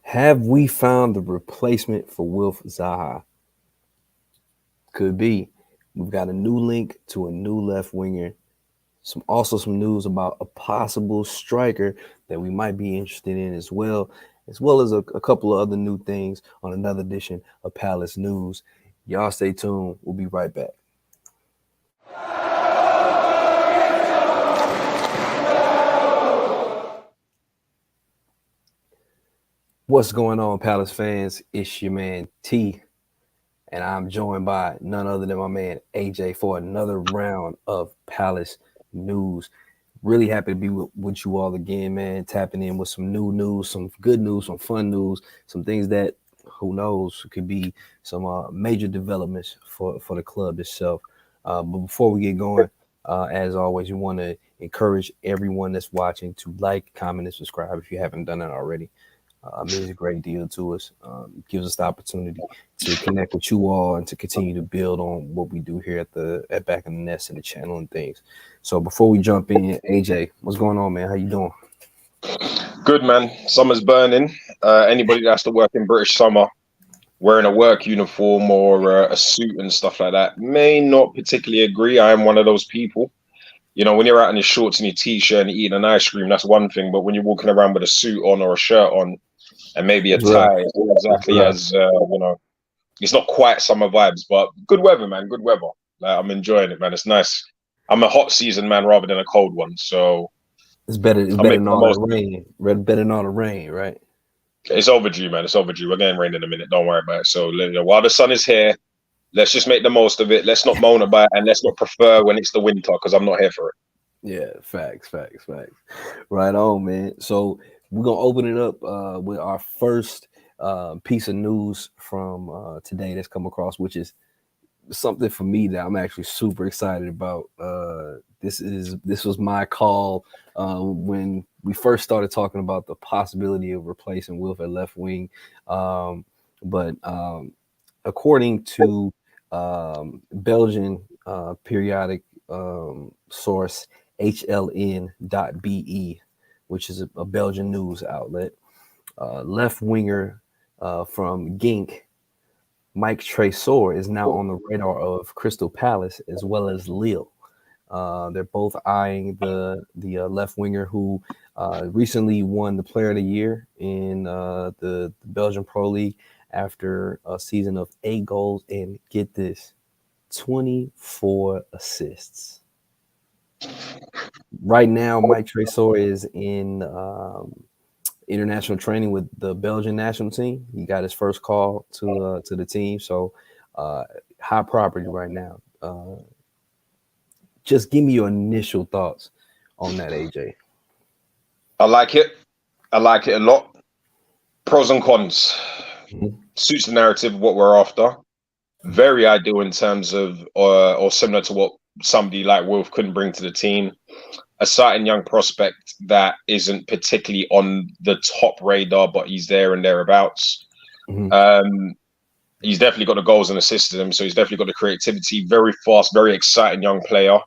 Have we found the replacement for Wilf Zaha? Could be. We've got a new link to a new left winger. Some news about a possible striker that we might be interested in as well as a couple of other new things on another edition of Palace News. Y'all stay tuned. We'll be right back. What's going on, Palace fans? It's your man T, and I'm joined by none other than my man AJ for another round of Palace News. Really happy to be with you all again, man. Tapping in with some new news, some good news, some fun news, some things that, who knows, could be some major developments for the club itself. But before we get going, as always, we want to encourage everyone that's watching to like, comment, and subscribe if you haven't done that already. It means a great deal to us. Gives us the opportunity to connect with you all and to continue to build on what we do here at Back in the Nest and the channel and things. So before we jump in, AJ, what's going on, man? How you doing? Good, man. Summer's burning. Anybody that has to work in British summer wearing a work uniform or a suit and stuff like that may not particularly agree. I am one of those people. You know, when you're out in your shorts and your t-shirt and eating an ice cream, that's one thing. But when you're walking around with a suit on or a shirt on and maybe a tie, it's not exactly as, it's not quite summer vibes, but good weather, man. Good weather. I'm enjoying it, man. It's nice. I'm a hot season man rather than a cold one. So it's better than all the rain. Better than all the rain, right? It's overdue, man. It's overdue. We're getting rain in a minute. Don't worry about it. So while the sun is here, let's just make the most of it. Let's not moan about it, and let's not prefer when it's the winter, because I'm not here for it. Yeah, facts. Right on, man. So we're going to open it up with our first piece of news from today that's come across, which is something for me that I'm actually super excited about. This was my call when we first started talking about the possibility of replacing Wilf at left wing. But according to Belgian periodic source HLN.be, which is a Belgian news outlet, left winger from Genk, Mike Tresor, is now on the radar of Crystal Palace as well as Lille. They're both eyeing the left winger who recently won the Player of the Year in the Belgian Pro League after a season of 8 goals and, get this, 24 assists. Right now, Mike Tresor is in international training with the Belgian national team. He got his first call to the team, so high property right now. Just give me your initial thoughts on that, AJ. I like it. I like it a lot. Pros and cons. Mm-hmm. Suits the narrative of what we're after. Very ideal in terms of, or similar to what somebody like Wilf couldn't bring to the team. A certain young prospect that isn't particularly on the top radar, but he's there and thereabouts. Mm-hmm. He's definitely got the goals and assists in him, so he's definitely got the creativity. Very fast, very exciting young player.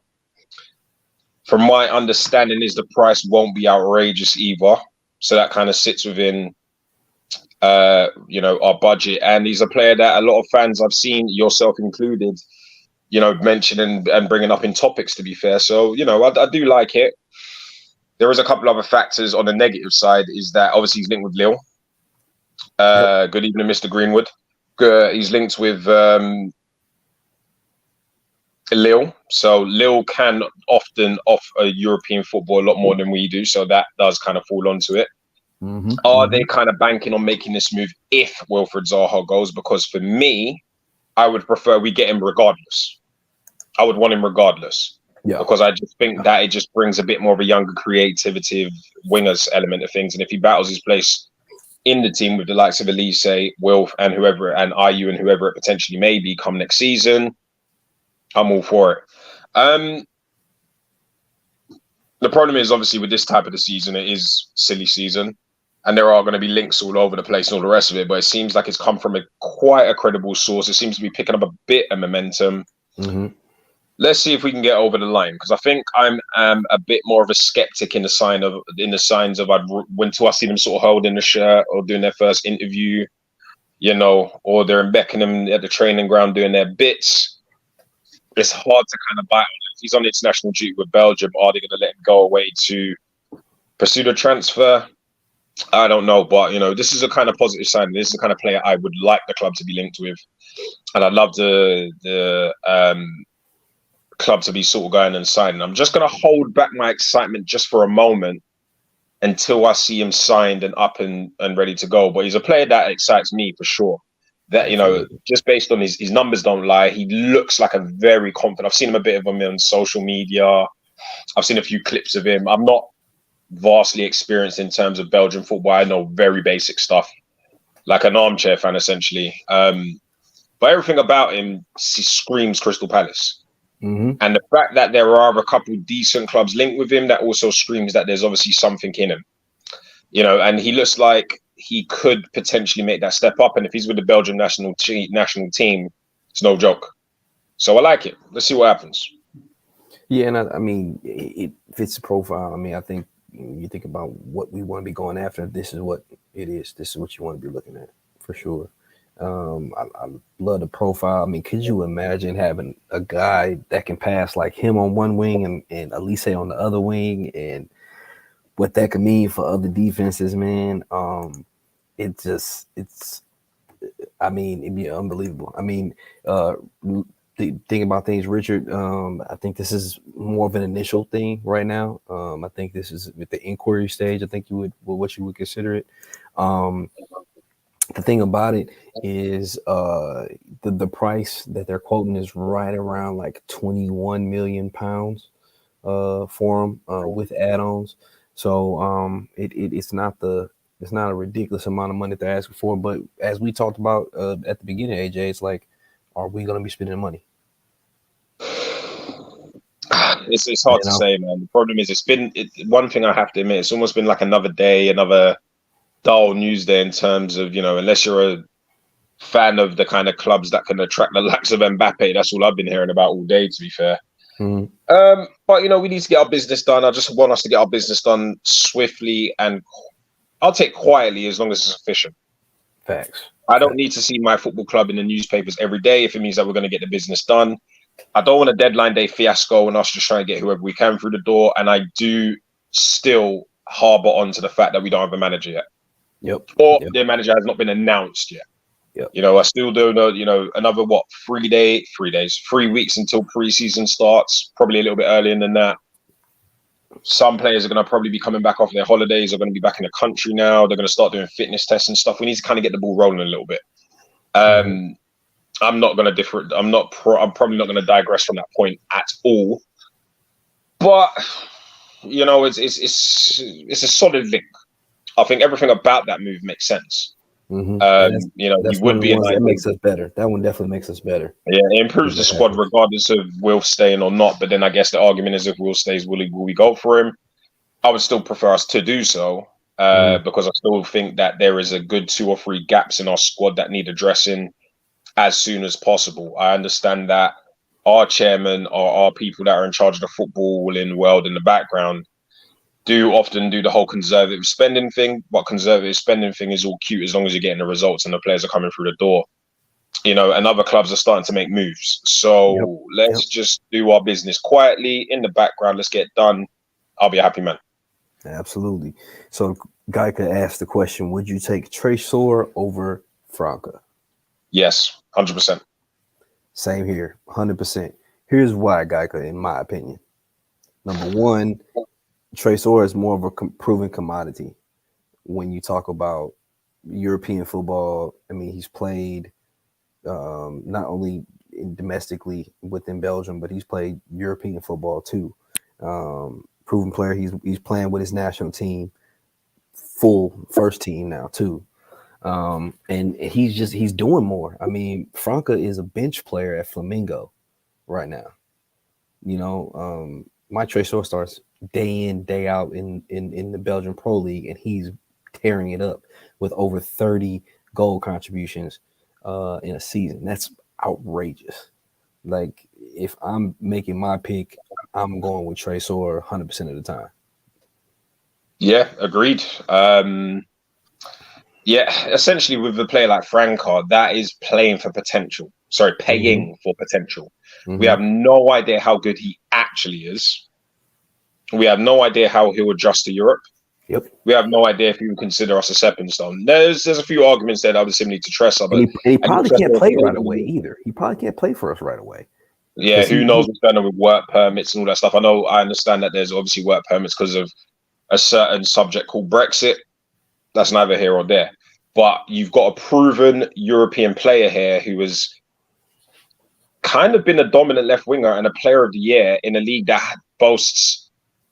From my understanding, is the price won't be outrageous either, so that kind of sits within, our budget. And he's a player that a lot of fans I've seen, yourself included, mentioning and bringing up in topics, to be fair. So, I do like it. There is a couple other factors on the negative side, is that obviously he's linked with Lille. Yep. Good evening, Mr. Greenwood. He's linked with Lille. So Lille can often offer European football a lot more than we do. So that does kind of fall onto it. Mm-hmm. Are they kind of banking on making this move if Wilfried Zaha goes? Because for me, I would prefer we get him regardless. I would want him regardless. Yeah. Because I just think that it just brings a bit more of a younger, creativity wingers element of things. And if he battles his place in the team with the likes of Elise, Wilf, and whoever, and IU and whoever it potentially may be come next season, I'm all for it. The problem is, obviously, with this type of the season, it is silly season. And there are going to be links all over the place and all the rest of it. But it seems like it's come from quite a credible source. It seems to be picking up a bit of momentum. Mm-hmm. let's see if we can get over the line, because I think I'm a bit more of a skeptic in the signs of when I see them sort of holding the shirt or doing their first interview, or they're in Beckenham at the training ground doing their bits. It's hard to kind of bite on it. If he's on international duty with Belgium, are they going to let him go away to pursue the transfer? I don't know, but this is a kind of positive sign. This is the kind of player I would like the club to be linked with, and I'd love the club to be sort of going and signing. I'm just going to hold back my excitement just for a moment until I see him signed and up and ready to go. But he's a player that excites me for sure. That, just based on his numbers don't lie. He looks like a very confident. I've seen him a bit of him on social media. I've seen a few clips of him. I'm not vastly experienced in terms of Belgian football. I know very basic stuff, like an armchair fan essentially. But everything about him screams Crystal Palace. Mm-hmm. And the fact that there are a couple decent clubs linked with him, that also screams that there's obviously something in him. And he looks like he could potentially make that step up. And if he's with the Belgian national team, it's no joke. So I like it. Let's see what happens. Yeah, and I mean, it fits the profile. I mean, I think you think about what we want to be going after. This is what it is. This is what you want to be looking at for sure. I love the profile. I mean, could you imagine having a guy that can pass like him on one wing and Elise on the other wing, and what that could mean for other defenses, man? I mean, it'd be unbelievable. I mean, the thing about things, Richard, I think this is more of an initial thing right now. I think this is with the inquiry stage. I think what you would consider it. The thing about it is the price that they're quoting is right around like 21 million pounds for him with add-ons. So it's not a ridiculous amount of money they're asking for. But as we talked about at the beginning, AJ, it's like, are we going to be spending money? It's hard to say, man. The problem is one thing I have to admit, it's almost been like another day, another dull news day in terms of, unless you're a fan of the kind of clubs that can attract the likes of Mbappe, that's all I've been hearing about all day, to be fair. Mm-hmm. But we need to get our business done. I just want us to get our business done swiftly, and I'll take quietly as long as it's efficient. Facts. I don't need to see my football club in the newspapers every day if it means that we're going to get the business done. I don't want a deadline day fiasco and us just trying to get whoever we can through the door. And I do still harbor onto the fact that we don't have a manager yet. Yep. Or their manager has not been announced yet. Yep. I still don't know, another 3 weeks until preseason starts, probably a little bit earlier than that. Some players are going to probably be coming back off their holidays, are going to be back in the country now. They're going to start doing fitness tests and stuff. We need to kind of get the ball rolling a little bit. I'm not going to differ. I'm probably not going to digress from that point at all. But it's a solid link. I think everything about that move makes sense. That's he would be that makes us better. That one definitely makes us better. Yeah, it improves the squad regardless of Will staying or not. But then I guess the argument is, if Will stays, will we go for him? I would still prefer us to do so because I still think that there is a good 2 or 3 gaps in our squad that need addressing as soon as possible. I understand that our chairman or our people that are in charge of the footballing world in the background do often do the whole conservative spending thing, but conservative spending thing is all cute as long as you're getting the results and the players are coming through the door. And other clubs are starting to make moves. So let's just do our business quietly in the background. Let's get it done. I'll be a happy man. Absolutely. So Gyokeres asked the question, would you take Tresor over Franca? Yes, 100%. Same here, 100%. Here's why, Gyokeres, in my opinion. Number one, Tresor is more of a proven commodity when you talk about European football. I mean, he's played not only domestically within Belgium, but he's played European football too. Proven player. He's playing with his national team, full first team now too. And he's doing more. I mean, Franca is a bench player at Flamengo right now. Mike Tresor starts day in, day out in the Belgian Pro League, and he's tearing it up with over 30 goal contributions in a season. That's outrageous. Like, if I'm making my pick, I'm going with Tresor 100% of the time. Yeah, agreed. Yeah, essentially with a player like Franca, that is playing for potential. Sorry, Mm-hmm. paying for potential. We Mm-hmm. have no idea how good he actually is. We have no idea how he'll adjust to Europe. Yep. We have no idea if he would consider us a stepping stone. There's a few arguments there that are similar to Tresor, And but he I think probably can't Tresor play right away maybe, either. He probably can't play for us right away yeah, because who knows what's going on with work permits and all that stuff. I understand that there's obviously work permits because of a certain subject called Brexit. That's neither here or there. But you've got a proven European player here who has kind of been a dominant left winger and a player of the year in a league that boasts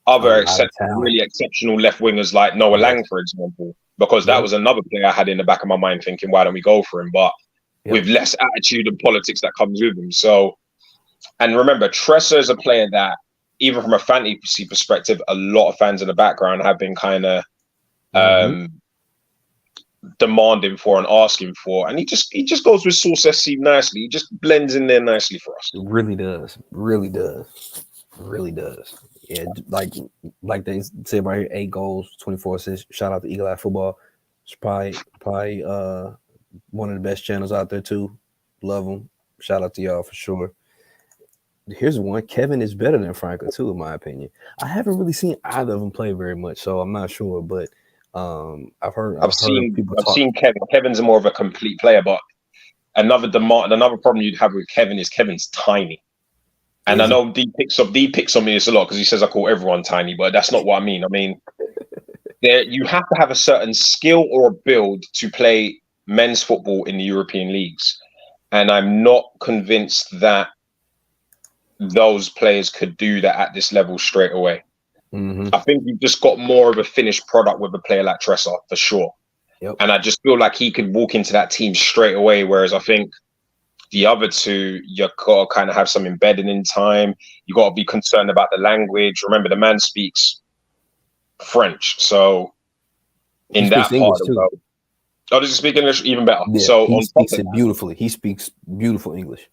a other lot of talent. really exceptional left wingers like Noah Yes. Lang, for example, because that Yep. was another player I had in the back of my mind thinking, why don't we go for him? But Yep. with less attitude and politics that comes with him. So, and remember, Tresor is a player that, even from a fantasy perspective, a lot of fans in the background have been kind of Mm-hmm. demanding for and asking for, and he just goes with Sauce SC nicely. He just blends in there nicely for us. It really does. Really does. Really does. Yeah, like they said right here, 8 goals, 24 assists. Shout out to Eagle Eye Football. It's probably one of the best channels out there too. Love them. Shout out to y'all for sure. Here's one. Kevin is better than Franco too, in my opinion. I haven't really seen either of them play very much, so I'm not sure. But I've heard people I've talk. seen Kevin. Kevin's more of a complete player, but another problem you'd have with Kevin is Kevin's tiny. And I Is he? know D picks on me this a lot because he says I call everyone tiny, but that's not what I mean. I mean, there you have to have a certain skill or a build to play men's football in the European leagues. And I'm not convinced that those players could do that at this level straight away. Mm-hmm. I think you've just got more of a finished product with a player like Tresor for sure. Yep. And I just feel like he could walk into that team straight away. Whereas I think the other two, you got to kind of have some embedding in time. You got to be concerned about the language. Remember, the man speaks French, so He in speaks that part English of the too. world, oh, does he speak English? Even better. Yeah, So he on top speaks of it that, beautifully. He speaks beautiful English.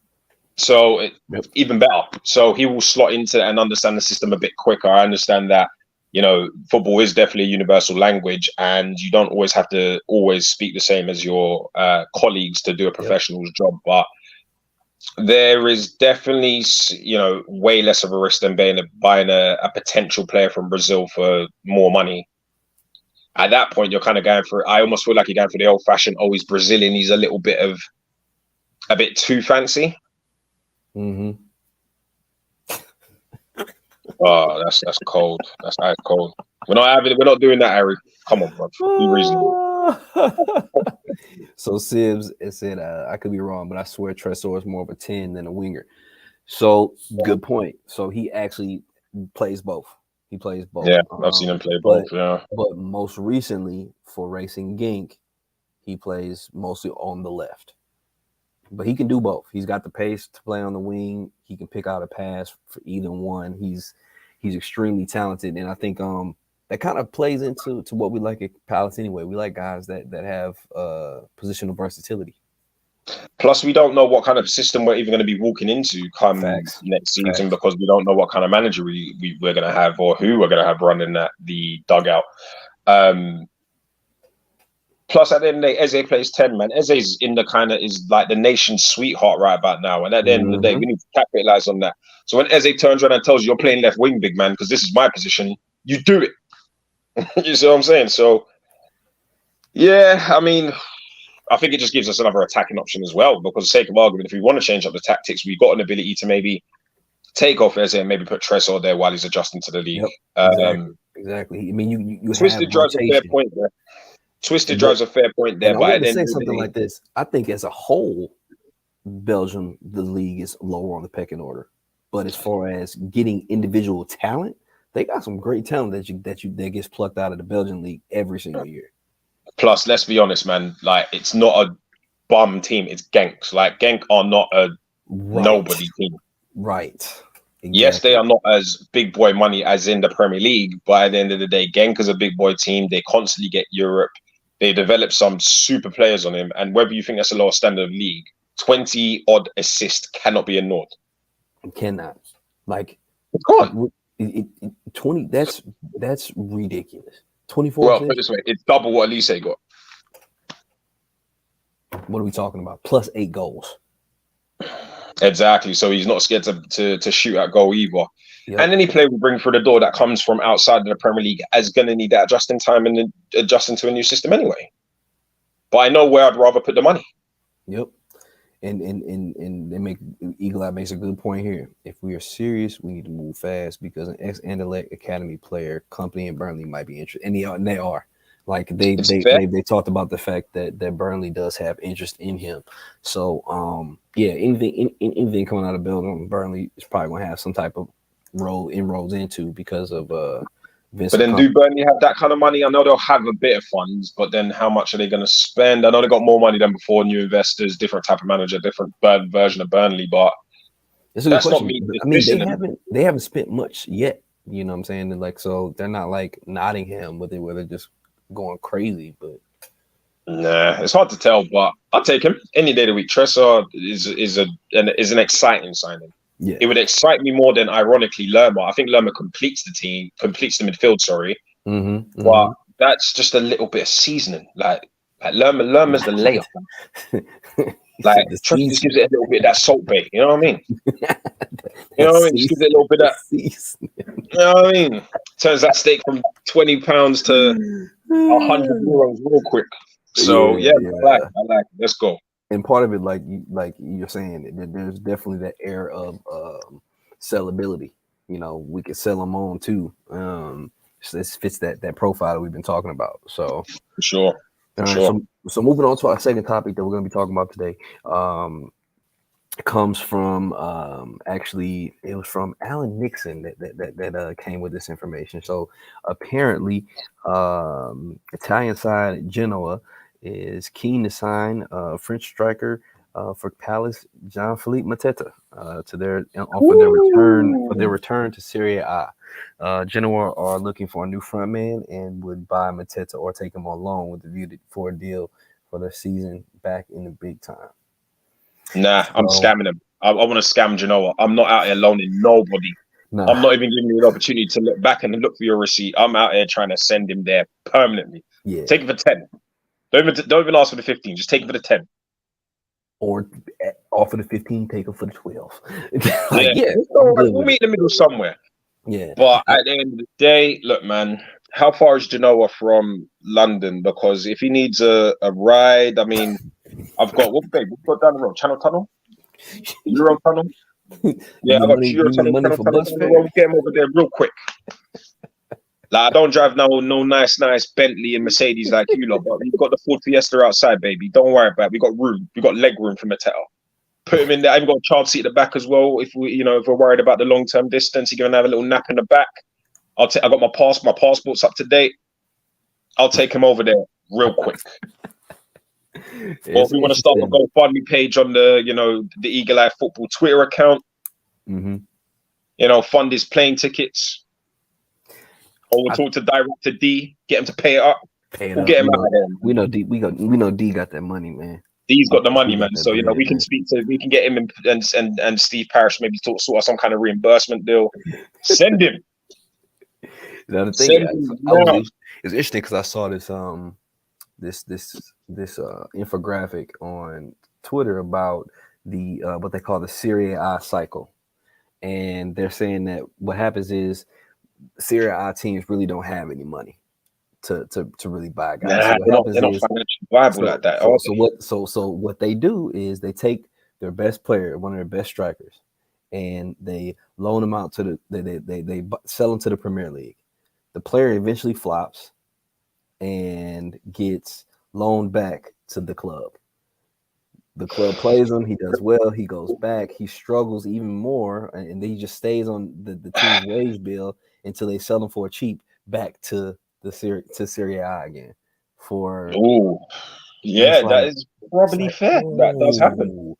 so Yep. even better. So he will slot into and understand the system a bit quicker. I understand that, football is definitely a universal language, and you don't always have to always speak the same as your colleagues to do a Yep. professional's job. But there is definitely, way less of a risk than buying a potential player from Brazil for more money. At that point, you're kind of going for. I almost feel like you're going for the old-fashioned. Oh, he's Brazilian. He's a bit too fancy. Mm-hmm. Oh, that's cold. That's ice cold. We're not doing that, Harry. Come on, bro. Be reasonable. So Sibs, it said I could be wrong, but I swear Tresor is more of a 10 than a winger. So good point. So he actually plays both. He plays both. Yeah, I've seen him play both. Yeah, but most recently for Racing Genk, he plays mostly on the left. But he can do both. He's got the pace to play on the wing. He can pick out a pass for either one. He's extremely talented, and I think that kind of plays into what we like at Palace anyway. We like guys that have positional versatility. Plus, we don't know what kind of system we're even going to be walking into come Facts. next season Facts. because we don't know what kind of manager we're going to have or who we're going to have running the dugout. Plus, at the end of the day, Eze plays 10, man. Eze's is like the nation's sweetheart right about now. And at the end of the day, we need to capitalize on that. So when Eze turns around and tells you you're playing left wing, big man, because this is my position, you do it. You see what I'm saying? So, yeah, I mean, I think it just gives us another attacking option as well. Because for the sake of argument, if we want to change up the tactics, we've got an ability to maybe take off Eze and maybe put Tresor there while he's adjusting to the league. Yep, exactly. I mean, you Twisted have drives rotation. a fair point there. Twisted drives a fair point there. And I But want at the to end say of the something day, like this. I think as a whole, Belgium, the league is lower on the pecking order. But as far as getting individual talent, they got some great talent that gets plucked out of the Belgian league every single year. plus, let's be honest, man. Like, it's not a bum team. It's Genks. Like, Genk are not a nobody team. Right. Exactly. Yes, they are not as big boy money as in the Premier League, but at the end of the day, Genk is a big boy team. They constantly get Europe. They develop some super players on him, and whether you think that's a lower standard of league, 20 odd assists cannot be ignored. You cannot. Like It's gone. 20. That's ridiculous. 24 Well, put it assists. this way, it's double what Elise got. What are we talking about? Plus 8 goals. Exactly. So he's not scared to shoot at goal either. Yep. And any player we bring through the door that comes from outside of the Premier League is going to need that adjusting time and adjusting to a new system anyway. But I know where I'd rather put the money. Yep. And they make Eagle Eye makes a good point here. If we are serious, we need to move fast because an ex-Anderlecht Academy player, company in Burnley might be interested, and they are. Like they It's they, fair. they they talked about the fact that Burnley does have interest in him. So yeah, anything coming out of Belgium, Burnley is probably gonna have some type of inroads into because of But Vincent then, do Burnley have that kind of money? I know they'll have a bit of funds, but then how much are they going to spend? I know they got more money than before. New investors, different type of manager, different version of Burnley, but It's a good that's not question. me I mean, dismissing them. they haven't spent much yet. You know what I'm saying? And like, so they're not like Nottingham, where they're just going crazy. But Nah, it's hard to tell, but I'll take him any day of the week. Tresor is an exciting signing. yeah, It would excite me more than, ironically, Lerma. I think Lerma completes the midfield. Sorry, but that's just a little bit of seasoning. Like Lerma's the layer. He Like said the Tresor just season, gives it a little bit of that salt bait. You know what I mean? You know that what I mean? Just gives it a little bit of that. season. You know what I mean? Turns that steak from £20 to €100 real quick. So Yeah, yeah, yeah. I like it. Let's go. And part of it, like you're saying, that there's definitely that air of sellability. You know, we could sell them on too. So this fits that profile that we've been talking about. So, For sure. all For right. sure. So moving on to our second topic that we're going to be talking about today. Comes from actually it was from Alan Nixon that came with this information. So apparently, Italian side Genoa is keen to sign French striker for Palace Jean-Philippe Mateta to their return to Serie A. Genoa are looking for a new front man and would buy Mateta or take him on loan with the view for a deal for the season back in the big time. Nah, I'm So, scamming him. I want to scam Genoa. I'm not out here loaning nobody. I'm nah, not even giving you an opportunity to look back and look for your receipt. I'm out here trying to send him there permanently. yeah. Take it for 10. Don't even ask for the 15. Just take it for the 10. Or offer the 15, take them for the 12. Yeah, Like, yeah, all I'm right. good We'll with it. meet in the middle somewhere. Yeah. But at the end of the day, look, man, how far is Genoa from London? Because if he needs a ride, I mean, I've got what, babe? We've got down the road. Channel Tunnel, Euro Tunnel. Yeah, I got Euro You need Tunnel, money Channel for Tunnel bus down the road. fare? We get him over there real quick. Like, I don't drive no nice Bentley and Mercedes like you lot, but we've got the Ford Fiesta outside, baby. Don't worry about it. We got room. We got leg room for Mattel. Put him in there. I've got a child seat at the back as well. If we're worried about the long term distance, you're gonna have a little nap in the back. I got my passport's up to date. I'll take him over there real quick. Or if we want to start a GoFundMe page on the Eagle Eye Football Twitter account, fund his plane tickets. Or we'll talk to Director D, get him to pay it up. We'll get him out of there. We know D got that money, man. D's got the money, man. So bread, we can get him and Steve Parrish maybe sort out some kind of reimbursement deal. Send him. The other thing, it's interesting because I saw this infographic on Twitter about the what they call the Serie A cycle, and they're saying that what happens is Serie A teams really don't have any money to really buy guys. Nah, they're not financially viable like that. So what they do is they take their best player, one of their best strikers, and they loan them out to they sell them to the Premier League. The player eventually flops and gets loaned back to the club. The club plays him. He does well. He goes back. He struggles even more, and then he just stays on the team's wage bill until they sell him for cheap back to Serie A again. That is probably fair. That does happen.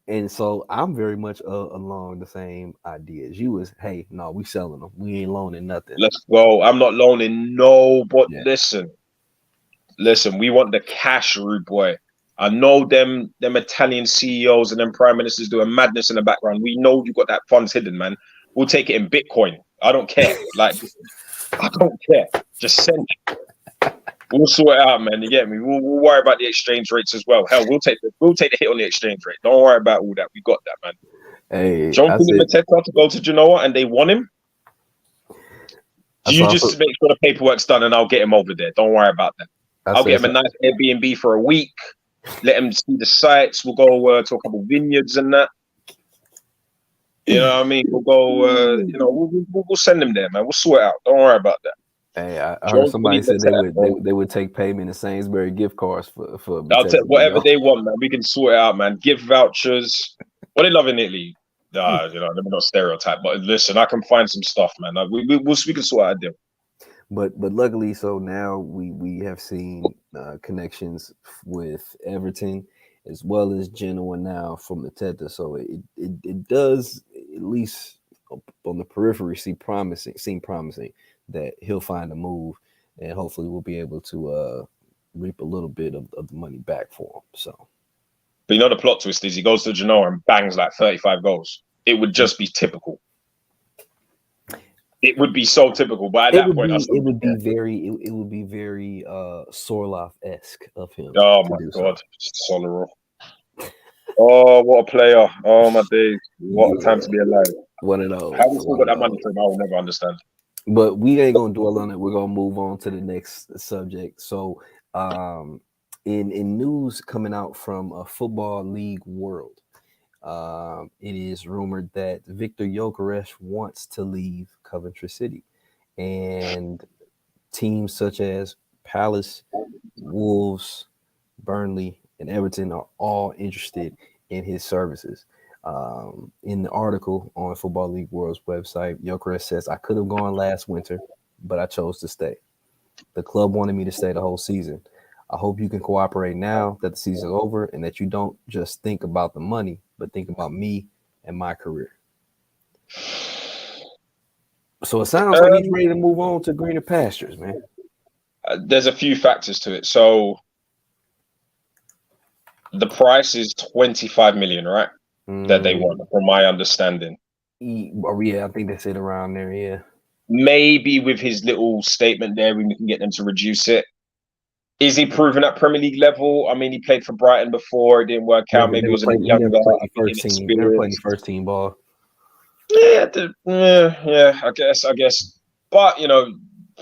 And so I'm very much along the same idea as you. Is hey, no, we selling them. We ain't loaning nothing. Let's go. I'm not loaning no, but listen. We want the cash, rude boy. I know them Italian CEOs and them prime ministers doing madness in the background. We know you got that funds hidden, man. We'll take it in Bitcoin. I don't care. Like, I don't care. Just send it. We'll sort it out, man. You get me? We'll worry about the exchange rates as well. Hell, we'll take the hit on the exchange rate. Don't worry about all that. We got that, man. Hey, John I Philip said Mateta to go to Genoa and they want him. I You saw. just make sure the paperwork's done and I'll get him over there. Don't worry about that. I I'll get said him a nice Airbnb for a week. Let him see the sights. We'll go to a couple of vineyards and that. You know what I mean? We'll go. We'll send him there, man. We'll sort it out. Don't worry about that. Hey, I heard John somebody Philip said they Mateta, would bro. they would take payment in Sainsbury gift cards for I'll take Mateta to whatever go. they want, man. We can sort it out, man. Gift vouchers. What they love in Italy. Let me not stereotype, but listen, I can find some stuff, man. We can sort out a deal. But luckily, so now we have seen connections with Everton as well as Genoa now from Mateta. So it does, at least on the periphery, seem promising that he'll find a move, and hopefully we'll be able to reap a little bit of the money back for him. So, But you know the plot twist is he goes to Genoa and bangs like 35 goals. It would just be typical. It would be so typical, but at that point, it would be very Sorloth-esque of him oh to my do god, so. Solero. Oh, what a player! Oh my days, what a time Yeah, to be alive. one of those. How we still One got of that money those. for him, I will never understand. But we ain't gonna dwell on it. We're gonna move on to the next subject. So, in news coming out from a football league world, it is rumored that Victor Gyokeres wants to leave Coventry City, and teams such as Palace, Wolves, Burnley, and Everton are all interested in his services. In the article on Football League World's website, Gyokeres says, "I could have gone last winter, but I chose to stay. The club wanted me to stay the whole season. I hope you can cooperate now that the season's over and that you don't just think about the money, but think about me and my career." So it sounds like he's ready to move on to greener pastures, man. There's a few factors to it. So the price is 25 million, right? That they want, from my understanding. Yeah, I think they said around there. Yeah. Maybe with his little statement there, we can get them to reduce it. Is he proven at Premier League level? I mean, he played for Brighton before. It didn't work out. Maybe he was a bit He never younger, played a the bit first team. Never played the inexperienced. first team ball. Yeah. I guess. But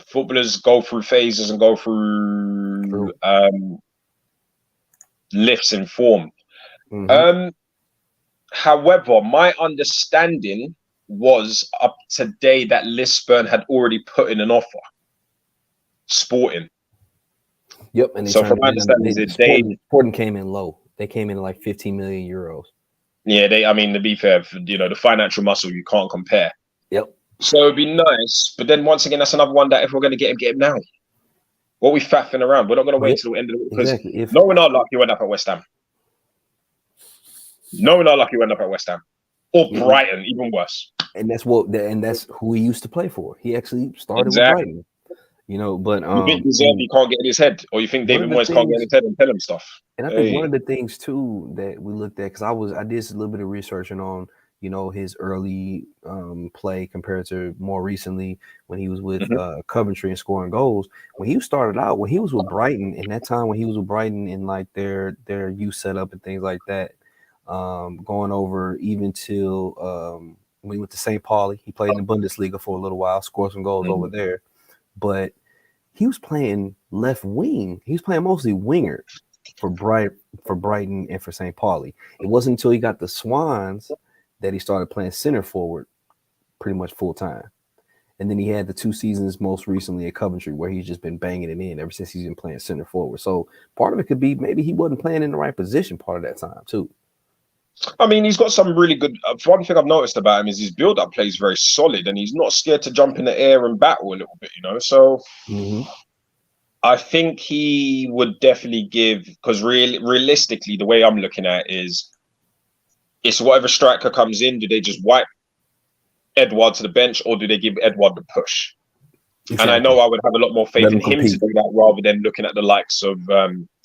footballers go through phases and go through lifts in form. Mm-hmm. However, my understanding was up today that Lisburn had already put in an offer. Sporting. Yep, and So from my understanding, Sporting came in low. They came in like 15 million euros. Yeah, I mean, to be fair, the financial muscle you can't compare. Yep. So it'd be nice, but then once again, that's another one that if we're going to get him now. What are we faffing around? We're not going to wait until the end of it because knowing our luck, you end up at West Ham. Knowing our luck, you end up at West Ham or Brighton, even worse. And that's who he used to play for. He actually started with Brighton. But you think Deserby can't get in his head, or you think David Moyes can't get in his head and tell him stuff? And I think one of the things too that we looked at, because I did a little bit of researching on his early play compared to more recently when he was with Coventry and scoring goals. When he started out, when he was with Brighton, in that time when he was with Brighton in like their youth setup and things like that, going over even till when he went to St. Pauli, he played in the Bundesliga for a little while, scored some goals over there. But he was playing left wing. He was playing mostly winger for Brighton and for St. Pauli. It wasn't until he got the Swans that he started playing center forward pretty much full time. And then he had the 2 seasons most recently at Coventry where he's just been banging it in ever since he's been playing center forward. So part of it could be maybe he wasn't playing in the right position part of that time too. I mean, he's got some really good. One thing I've noticed about him is his build-up play is very solid, and he's not scared to jump in the air and battle a little bit. So I think he would definitely give, because realistically, the way I'm looking at it is, it's whatever striker comes in. Do they just wipe Edouard to the bench, or do they give Edouard the push? Exactly. And I know I would have a lot more faith in him to do that rather than looking at the likes of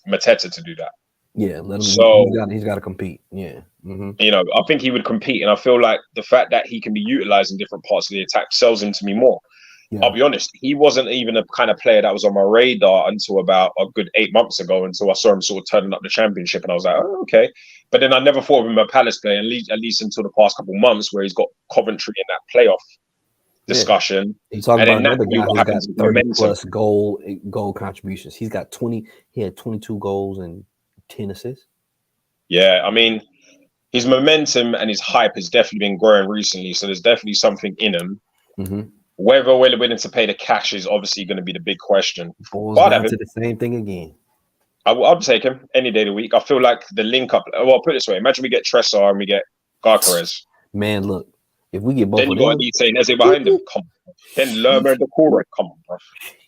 Mateta to do that. Yeah, let him. So, He's got to compete. Yeah. Mm-hmm. I think he would compete, and I feel like the fact that he can be utilized in different parts of the attack sells him to me more. I'll Yeah. be honest, he wasn't even a kind of player that was on my radar until about a good 8 months ago, until I saw him sort of turning up the championship, and I was like, oh, okay. But then I never thought of him a Palace player, at least until the past couple of months, where he's got Coventry in that playoff Yeah. discussion. You talking And about then another naturally, guy what who's got happens is 30 momentum. plus goal contributions. He's got 20. He had 22 goals and 10 assists. Yeah, I mean, his momentum and his hype has definitely been growing recently. So there's definitely something in him. Mm-hmm. Whether we're willing to pay the cash is obviously going to be the big question. Boils But I'd have down to him. the same thing again. I'd take him any day of the week. I feel like the link up. Well, put it this way: imagine we get Tresor and we get Gyokeres. Man, look, if we get both Then of you got them, Adite and Eze behind him. Come on. Then Lerma and Decore. Come on, bro.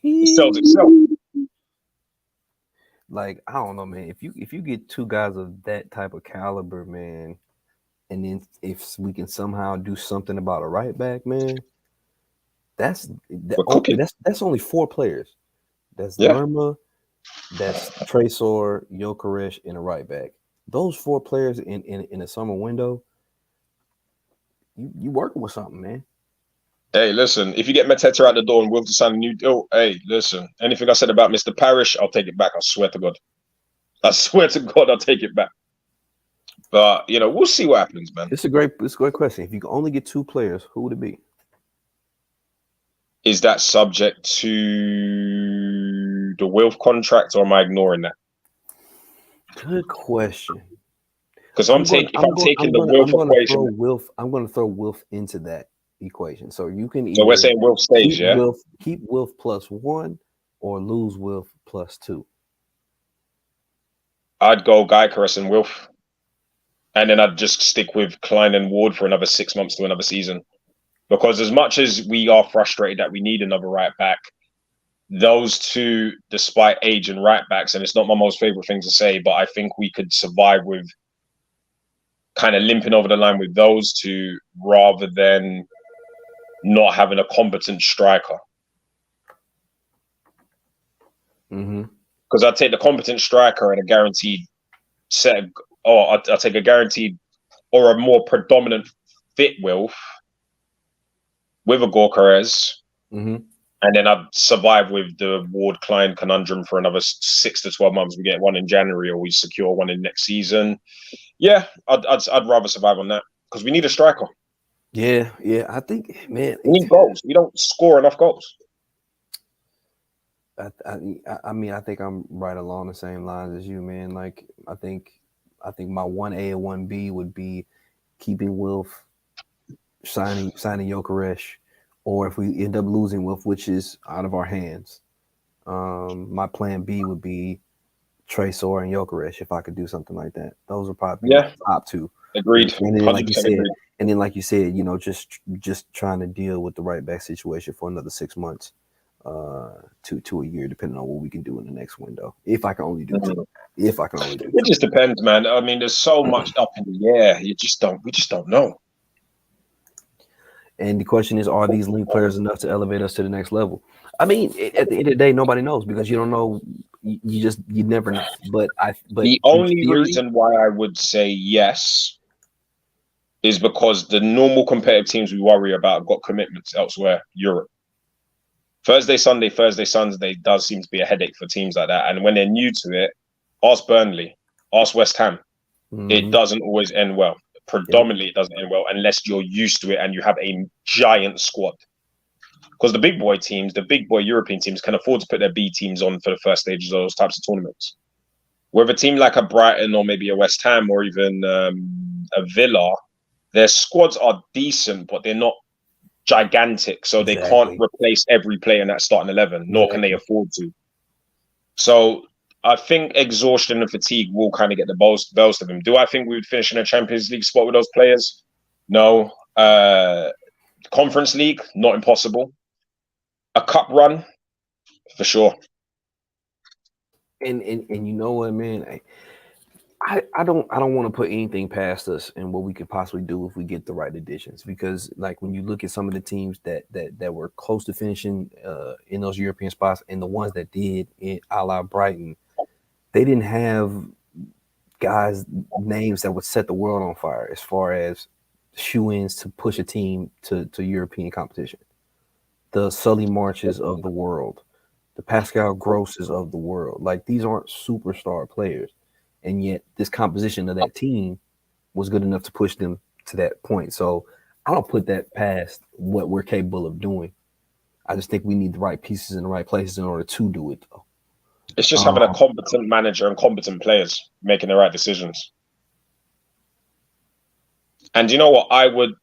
It sells itself. like I don't know, man. If you get two guys of that type of caliber, man, and then if we can somehow do something about a right back, man, We're cooking. that's only four players. That's Yeah. Lerma, that's Tresor, Gyokeres, and a right back. Those four players in a summer window, you working with something, man. Hey, listen, if you get Mateta out the door and Wilf to sign a new deal, hey, listen, anything I said about Mr. Parrish, I'll take it back. I swear to God. I swear to God, I'll take it back. But, we'll see what happens, man. It's a great question. If you can only get two players, who would it be? Is that subject to the Wilf contract, or am I ignoring that? Good question. Because if I'm taking the Wilf I'm going to throw equation, Wilf. I'm going to throw Wilf into that equation. So you can so we're either saying Wilf stays, yeah? Keep Wilf plus one, or lose Wilf plus two. I'd go Gyokeres and Wilf. And then I'd just stick with Klein and Ward for another 6 months to another season. Because as much as we are frustrated that we need another right back, those two, despite age and right backs, and it's not my most favorite thing to say, but I think we could survive with kind of limping over the line with those two rather than not having a competent striker. Mm-hmm. Because I'd take the competent striker and a guaranteed set, or I'll take a guaranteed or a more predominant fit Wilf with a Gyokeres. Mm-hmm. And then I'd survive with the Ward Klein conundrum for another 6 to 12 months. We get one in January, or we secure one in next season. Yeah, I'd rather survive on that because we need a striker. Yeah. I think, man, We need goals. We don't score enough goals. I mean, I think I'm right along the same lines as you, man. Like, I think my 1A and 1B would be keeping Wilf, signing Gyokeres, or if we end up losing Wilf, which is out of our hands, my plan B would be Tresor and Gyokeres if I could do something like that. Those would probably be my top two. Agreed. And then, like you 100% said, agreed. just trying to deal with the right back situation for another 6 months, to a year, depending on what we can do in the next window. If I can only do two. If I can only do two. It just depends, man. I mean, there's so much up in the air. We just don't know. And the question is, are these link players enough to elevate us to the next level? I mean, at the end of the day, nobody knows because you don't know. You never know. But The in only theory, reason why I would say yes is because the normal competitive teams we worry about have got commitments elsewhere, Europe. Thursday, Sunday does seem to be a headache for teams like that. And when they're new to it, ask Burnley, ask West Ham. It doesn't always end well. Predominantly, it doesn't end well unless you're used to it and you have a giant squad. Because the big boy teams, the big boy European teams, can afford to put their B teams on for the first stages of those types of tournaments. With a team like a Brighton or maybe a West Ham or even a Villa, their squads are decent, but they're not gigantic. So they can't replace every player in that starting 11, nor can they afford to. So I think exhaustion and fatigue will kind of get the best of them. Do I think we would finish in a Champions League spot with those players? No. Conference League, not impossible. A cup run, for sure. And you know what, man, I don't want to put anything past us and what we could possibly do if we get the right additions. Because like when you look at some of the teams that were close to finishing in those European spots, and the ones that did, a la Brighton, they didn't have guys names that would set the world on fire as far as shoe-ins to push a team to European competition. The Sully Marches of the world, the Pascal Grosses of the world. Like these aren't superstar players, and yet this composition of that team was good enough to push them to that point. So I don't put that past what we're capable of doing. I just think we need the right pieces in the right places in order to do it, though. It's just having a competent manager and competent players making the right decisions. And you know what? I would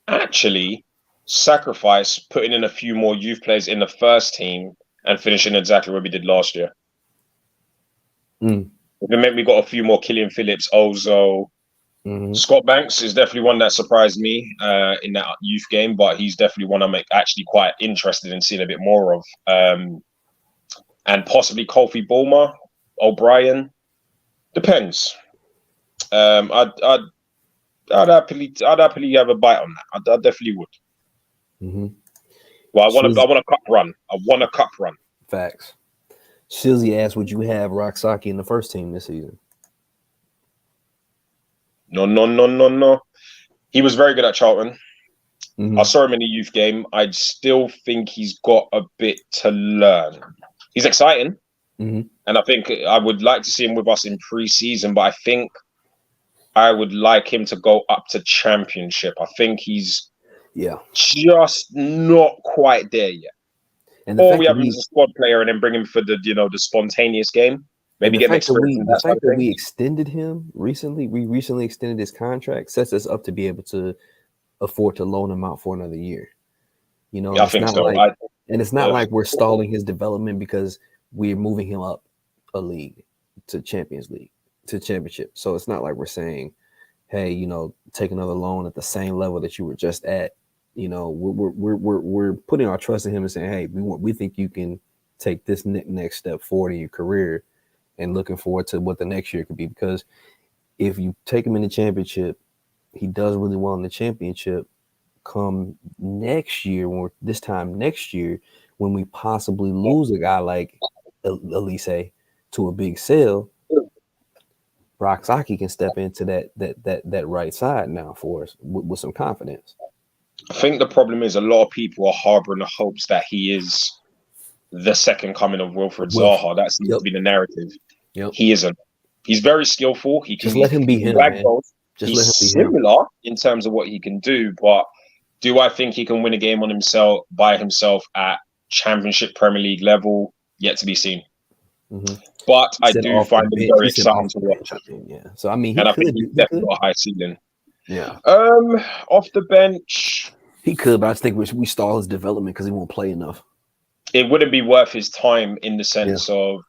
actually sacrifice putting in a few more youth players in the first team and finishing exactly what we did last year. Mm. If it meant we got a few more Killian Phillips, Ozo, Scott Banks is definitely one that surprised me in that youth game, but he's definitely one I'm actually quite interested in seeing a bit more of. And possibly Kofi Bulmer, O'Brien. Depends. I'd happily have a bite on that. I definitely would. Mm-hmm. Well, I want a cup run. I want a cup run. Facts. Shizzy asked, would you have Roxaki in the first team this season? No. He was very good at Charlton. Mm-hmm. I saw him in the youth game. I still think he's got a bit to learn. He's exciting. Mm-hmm. And I think I would like to see him with us in pre-season, but I think I would like him to go up to championship. I think he's just not quite there yet. And or we have him as a squad player and then bring him for the the spontaneous game. Maybe get experience. The fact that we extended him recently, we recently extended his contract, sets us up to be able to afford to loan him out for another year. You know, I think so. And it's not like we're stalling his development because we're moving him up a league to Champions League to championship. So it's not like we're saying, hey, take another loan at the same level that you were just at. We're putting our trust in him and saying, hey, we think you can take this next step forward in your career, and looking forward to what the next year could be. Because if you take him in the championship, he does really well in the championship. Come next year, next year, when we possibly lose a guy like Elise to a big sale, Roxaki can step into that right side now for us with some confidence. I think the problem is a lot of people are harboring the hopes that he is the second coming of Wilfred Zaha. That seems to be the narrative. Yep. He isn't. He's very skillful. He can just let him be him, man. Just let him be similar in terms of what he can do, but do I think he can win a game on himself by himself at Championship Premier League level? Yet to be seen. Mm-hmm. But I do find him very exciting to watch. Yeah. So I mean, I think he's definitely got a high ceiling. Yeah. Off the bench, he could, but I just think we stall his development because he won't play enough. It wouldn't be worth his time in the sense of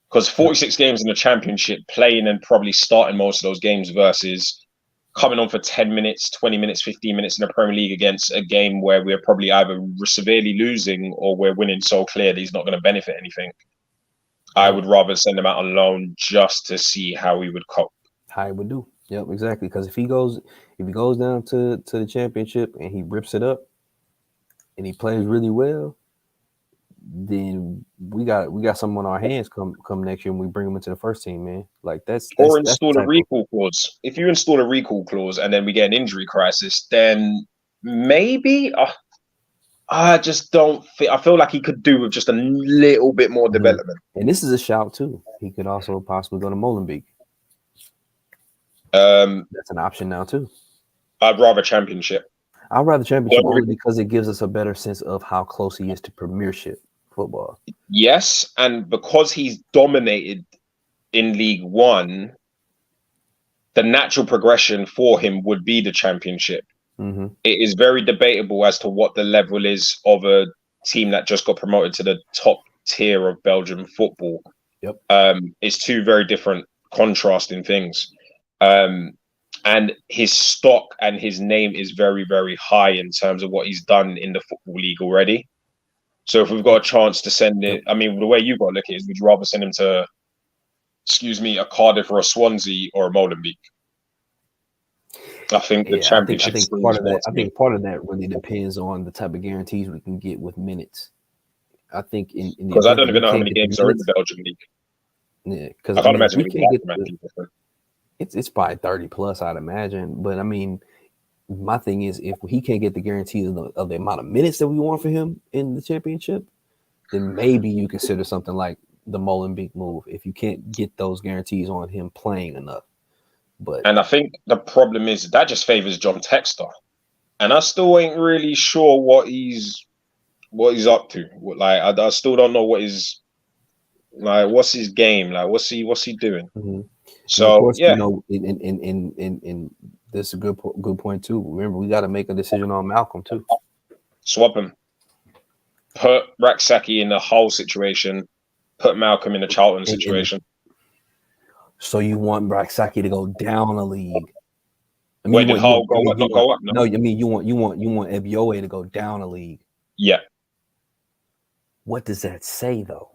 because 46 games in the Championship, playing and probably starting most of those games versus coming on for 10 minutes, 20 minutes, 15 minutes in the Premier League against a game where we're probably either severely losing or we're winning so clear that he's not going to benefit anything. I would rather send him out on loan just to see how he would cope. How he would do. Yep, exactly. Because if he goes down to the Championship and he rips it up and he plays really well, then we got someone on our hands come next year and we bring him into the first team, man. Like that's install a recall clause. If you install a recall clause and then we get an injury crisis, then maybe I just don't feel. I feel like he could do with just a little bit more development. And this is a shout too. He could also possibly go to Molenbeek. That's an option now too. I'd rather Championship. I'd rather Championship only because it gives us a better sense of how close he is to Premiership football. Yes, and because he's dominated in League One, the natural progression for him would be the Championship. Mm-hmm. It is very debatable as to what the level is of a team that just got promoted to the top tier of Belgian football. Yep. It's two very different contrasting things. And his stock and his name is very, very high in terms of what he's done in the Football League already. So if we've got a chance to send it, I mean, the way you've got to look at it is, would you rather send him to, a Cardiff or a Swansea or a Molenbeek? I think the Championship. I think part of that really depends on the type of guarantees we can get with minutes. I think because I don't even know how many games are in the Belgian league. Yeah, because I can't imagine we can get it's probably 30 plus, I'd imagine. But I mean, my thing is, if he can't get the guarantees of the amount of minutes that we want for him in the championship, then maybe you consider something like the Molenbeek move if you can't get those guarantees on him playing enough. But And I think the problem is that just favors John Textor, and I still ain't really sure what he's up to. Like I still don't know what's his game, like what's he doing. mhm. And of So course, yeah, in this is a good point too. Remember, we got to make a decision on Malcolm too. swap him. Put Raksaki in the whole situation. Put Malcolm in the Charlton And situation. so you want Braxaki to go down a league? I mean, Where did Hull go up? Not go up? no. No. I mean, you want Ebioe to go down a league. Yeah. What does that say though?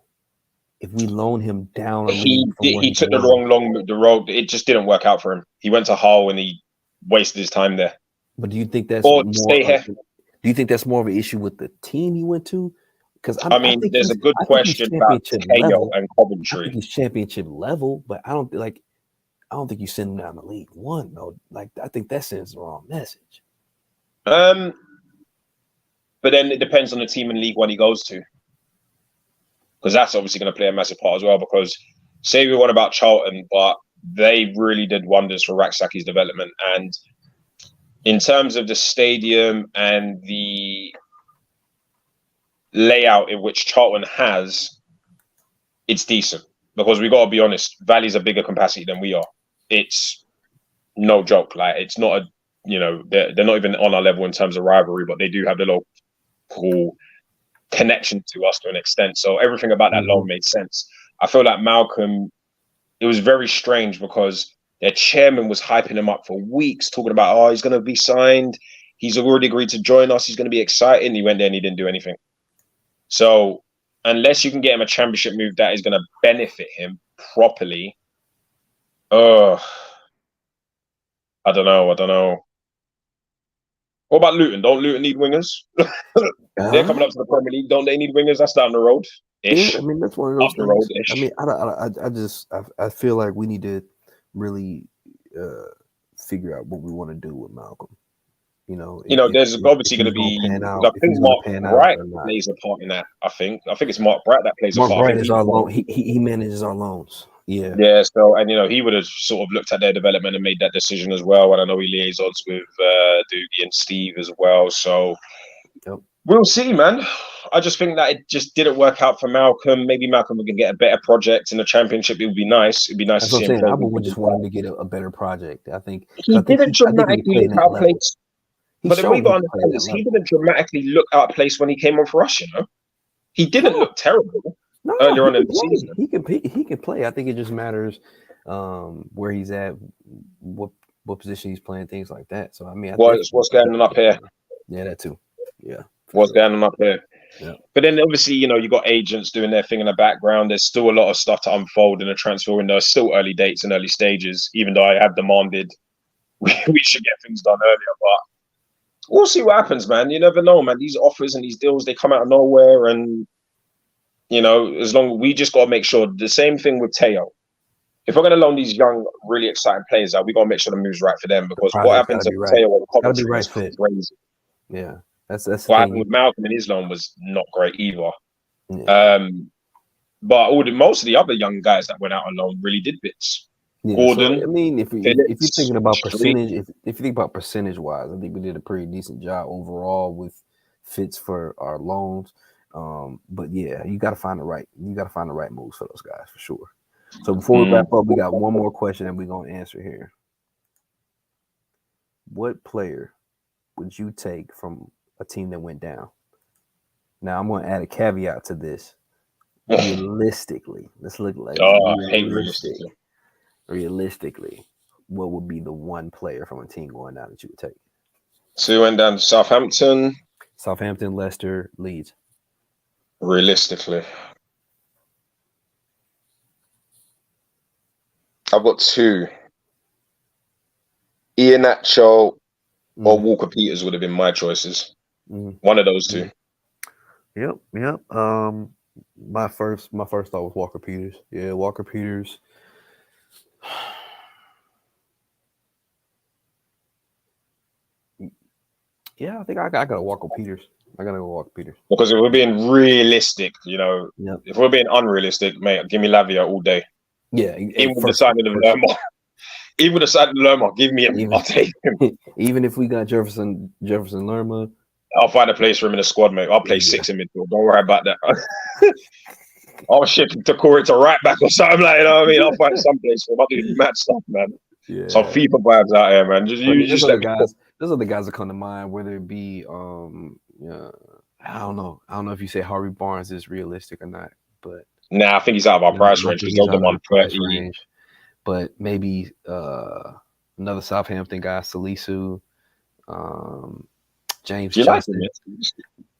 If we loan him down a He league from did, where he he took the belongs, the road. It just didn't work out for him. He went to Hull and he wasted his time there. but do you think that's Or more? stay here. Do you think that's more of an issue with the team he went to? Because I I mean, think there's a good he's question about championship Teo level. and I think Coventry. he's championship level, but I don't think you send him down to League One though. Like I think that sends the wrong message. Um, but then it depends on the team in League One he goes to, because that's obviously going to play a massive part as well. Because say we want about Charlton, but they really did wonders for Raksaki's development, and in terms of the stadium and the layout in which Charlton has, it's decent. Because we got to be honest, Valley's a bigger capacity than we are. It's no joke. Like it's not a, they're not even on our level in terms of rivalry, but they do have the local connection to us to an extent. So everything about that Mm-hmm. loan made sense. I feel like Malcolm, it was very strange because their chairman was hyping him up for weeks, talking about, oh, he's going to be signed. He's already agreed to join us. He's going to be exciting. He went there and he didn't do anything. So unless you can get him a championship move that is going to benefit him properly, I don't know. I don't know. What about Luton? Don't Luton need wingers? They're coming up to the Premier League. Don't they need wingers? That's down the road Yeah, ish. I mean that's one of Up those the road things. I ish. mean, I feel like we need to really figure out what we want to do with Malcolm. You know, There's obviously if going to he's going to be, pan because out, I if think he's going to Mark pan out Bright or not. plays a part in that. I think it's Mark Bright that plays a Mark part. I Bright think is he's our one. loan. He manages our loans. Yeah. Yeah. So and he would have sort of looked at their development and made that decision as well. And I know he liaisons with Doogie and Steve as well. So Yep. we'll see, man. I just think that it just didn't work out for Malcolm. Maybe Malcolm would get a better project in the championship. It would be nice. It'd be nice That's to what see I'm him saying. play. I would just want him to get a better project. I think He because didn't I think he could dramatically play in look that out of level. place. He's But the way shown you got he to can play at understand that is he level. didn't dramatically look out of place when he came on for us, He didn't No, look terrible no, earlier he on in can the play. season. He can play. I think it just matters where he's at, what position he's playing, things like that. So I mean, I What's definitely going on up here? yeah, that too. Yeah, for What's sure. going on up here? Yeah, But then obviously, you got agents doing their thing in the background. There's still a lot of stuff to unfold in the transfer window. It's still early dates and early stages, even though I have demanded we should get things done earlier. But we'll see what happens, man. You never know, man. These offers and these deals, they come out of nowhere. And, as long we just got to make sure the same thing with Teo. If we're going to loan these young, really exciting players out, we got to make sure the move's right for them, the because what project's got happened to to be right. Teo and Got to be Coventry right was fit. crazy. Yeah, that's the What happened thing. with Malcolm in his loan was not great either. Yeah. But most of the other young guys that went out on loan really did bits. Yeah, so I Gordon, mean, if you're Phillips, thinking about Street. percentage, if you think about percentage wise, I think we did a pretty decent job overall with fits for our loans. But yeah, you got to find the right moves for those guys for sure. So before we wrap up, we got one more question that we're gonna answer here. What player would you take from a team that went down? Now I'm gonna add a caveat to this. Realistically, let's look like I hate realistic. realistically. Realistically, what would be the one player from a team going down that you would take? So we went down to Southampton. Southampton, Leicester, Leeds. Realistically, I've got two. Iheanacho or Mm-hmm. Walker Peters would have been my choices. Mm-hmm. One of those two. Yep. My first thought was Walker Peters. Yeah, Walker Peters. Yeah, I think I gotta walk with Peters. I gotta go walk with Peters. Because if we're being realistic, Yep. if we're being unrealistic, mate, give me Lavia all day. Yeah. Even with the First, signing of Lerma, even with the signing of Lerma, give me him. even I'll take him. even if we got Jefferson Lerma, I'll find a place for him in the squad, mate. I'll play 6 in midfield. Don't worry about that. I'll ship him to Corey to right back or something like that. You know what I mean? I'll find some place for him. I'll do mad stuff, man. yeah. Some FIFA vibes out here, man. There's other guys. There's other guys that come to mind, whether it be I don't know. I don't know if you say Harvey Barnes is realistic or not, but nah, I think he's out of our price range because they'll go 130. But maybe another Southampton guy, Salisu, James Justin.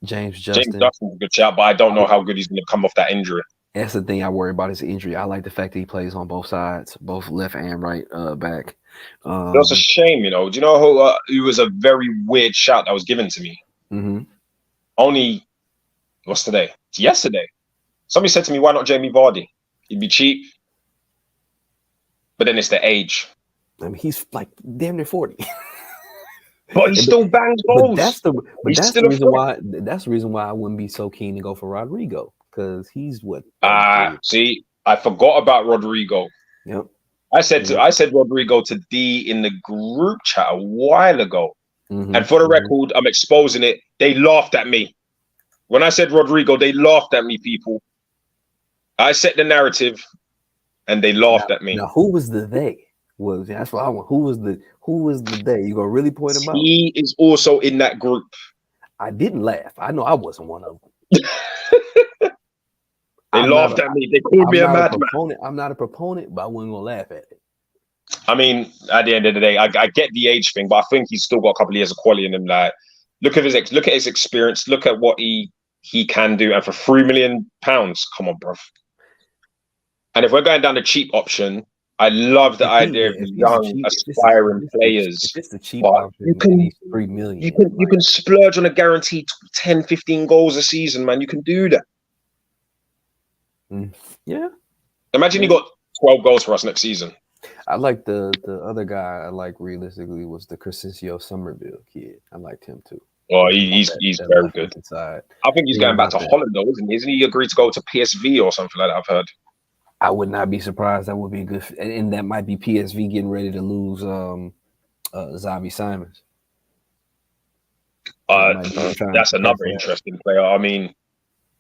James Justin's a good shout, but I don't know how good he's going to come off that injury. That's the thing I worry about is the injury. I like the fact that he plays on both sides, both left and right back. It's a shame, you know. Do you know who was a very weird shout that was given to me? Mm-hmm. Only, what's today? It's yesterday. Somebody said to me, why not Jamie Vardy? He'd be cheap. But then it's the age. I mean, he's like damn near 40. But he still bangs goals. That's the reason why. That's the reason why I wouldn't be so keen to go for Rodrigo, because he's what. See, I forgot about Rodrigo. Yep. I said Rodrigo to D in the group chat a while ago, and for the record, I'm exposing it. They laughed at me when I said Rodrigo. They laughed at me, people. I set the narrative, and they laughed at me. Now, who was the they? That's what I want. Who was the day? You gonna really point him out? He is also in that group. I didn't laugh. I know I wasn't one of them. They laughed at me. They called me a madman. I'm not a proponent, but I wasn't gonna laugh at it. I mean, at the end of the day, I get the age thing, but I think he's still got a couple of years of quality in him. Like, look at his experience. Look at what he can do, and for £3 million, come on, bro. And if we're going down the cheap option, I love the idea of young, aspiring players. If it's the cheap option, you can $3 million. You can splurge on a guaranteed 10, 15 goals a season, man. You can do that. Yeah. Imagine you got 12 goals for us next season. I like the other guy. I like realistically was the Crescencio Somerville kid. I liked him too. Oh, he's very good. Inside. I think he's going back to Holland though, isn't he? Isn't he agreed to go to PSV or something like that? I've heard. I would not be surprised. That would be good, and that might be PSV getting ready to lose Xavi Simons. That's another interesting player. I mean,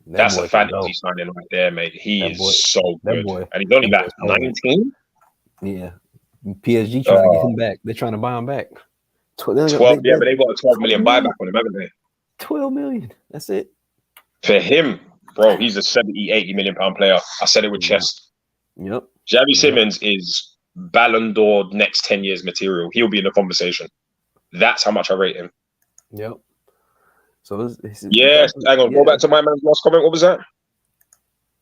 that's a fantasy signing right there, mate. He is so good, and he's only like 19. Yeah, PSG trying to get him back. They're trying to buy him back. 12, but they got a 12 million buyback on him, haven't they? 12 million. That's it. For him, bro, he's a 70, 80 million pound player. I said it with chest. Yep. Xavi Simons is Ballon d'Or next 10 years material. He'll be in the conversation. That's how much I rate him. Yep. So hang on. Go back to my man's last comment. What was that?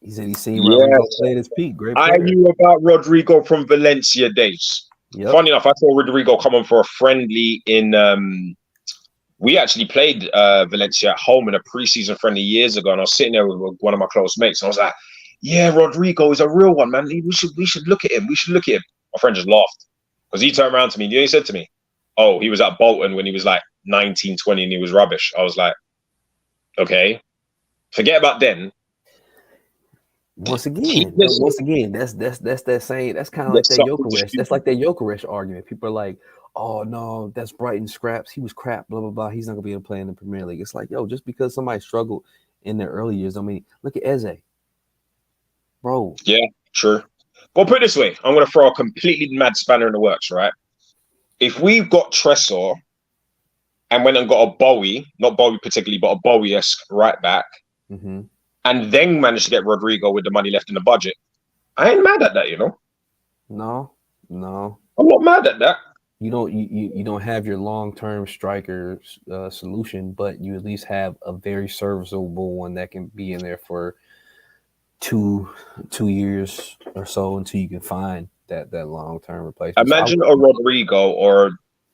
He said he's seen Rodrigo play at his peak. Great player. I knew about Rodrigo from Valencia days. Yep. Funny enough, I saw Rodrigo come on for a friendly in. We actually played Valencia at home in a preseason friendly years ago, and I was sitting there with one of my close mates, and I was like, "Yeah, Rodrigo is a real one, man. We should look at him. We should look at him." My friend just laughed because he turned around to me. You know, he said to me, "Oh, he was at Bolton when he was like 19, 20, and he was rubbish." I was like, "Okay, forget about then." Once again, that's that saying. That's kind of like that Gyokeres. That's like that Gyokeres argument. People are like, "Oh no, that's Brighton scraps. He was crap. Blah blah blah. He's not gonna be able to play in the Premier League." It's like, yo, just because somebody struggled in their early years, I mean, look at Eze, bro. Yeah, true. Well, put it this way, I'm gonna throw a completely mad spanner in the works, right? If we've got Tresor and went and got a Bowie, not Bowie particularly, but a Bowie-esque right back. Mm-hmm. And then managed to get Rodrigo with the money left in the budget. I ain't mad at that, you know. No. I'm not mad at that. You don't have your long-term striker solution, but you at least have a very serviceable one that can be in there for two years or so until you can find that long-term replacement. Imagine a Rodrigo, or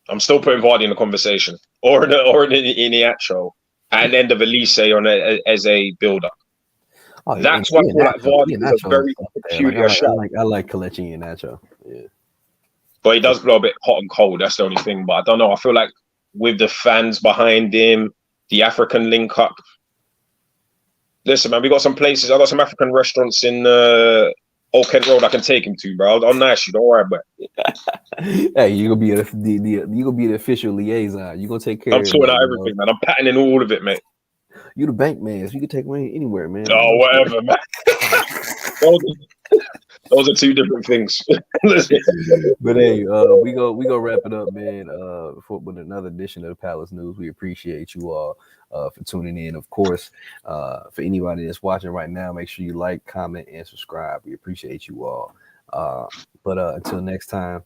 I'm still putting Vardy in the conversation, or in Iniacho, and then the Elise as a builder. Oh, that's why I feel like Vardy is a very peculiar shot. I like Kelechi and Nacho. Yeah. But he does blow a bit hot and cold. That's the only thing. But I don't know. I feel like with the fans behind him, the African link up. Listen, man, we got some places. I got some African restaurants in Old Kent Road I can take him to, bro. I'll nice you. Don't worry about it. Hey, you gonna be you gonna be the official liaison. You gonna take care I'm of it, sorting man. out You know, everything, man. I'm patenting all of it, mate. you the bank man, so you can take money anywhere, man. You Oh, know what whatever, man. Those are two different things. But hey, we go wrap it up, man. With another edition of the Palace News. We appreciate you all for tuning in. Of course, for anybody that's watching right now, make sure you like, comment, and subscribe. We appreciate you all. But until next time,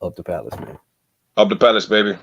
up the Palace, man. Up the Palace, baby.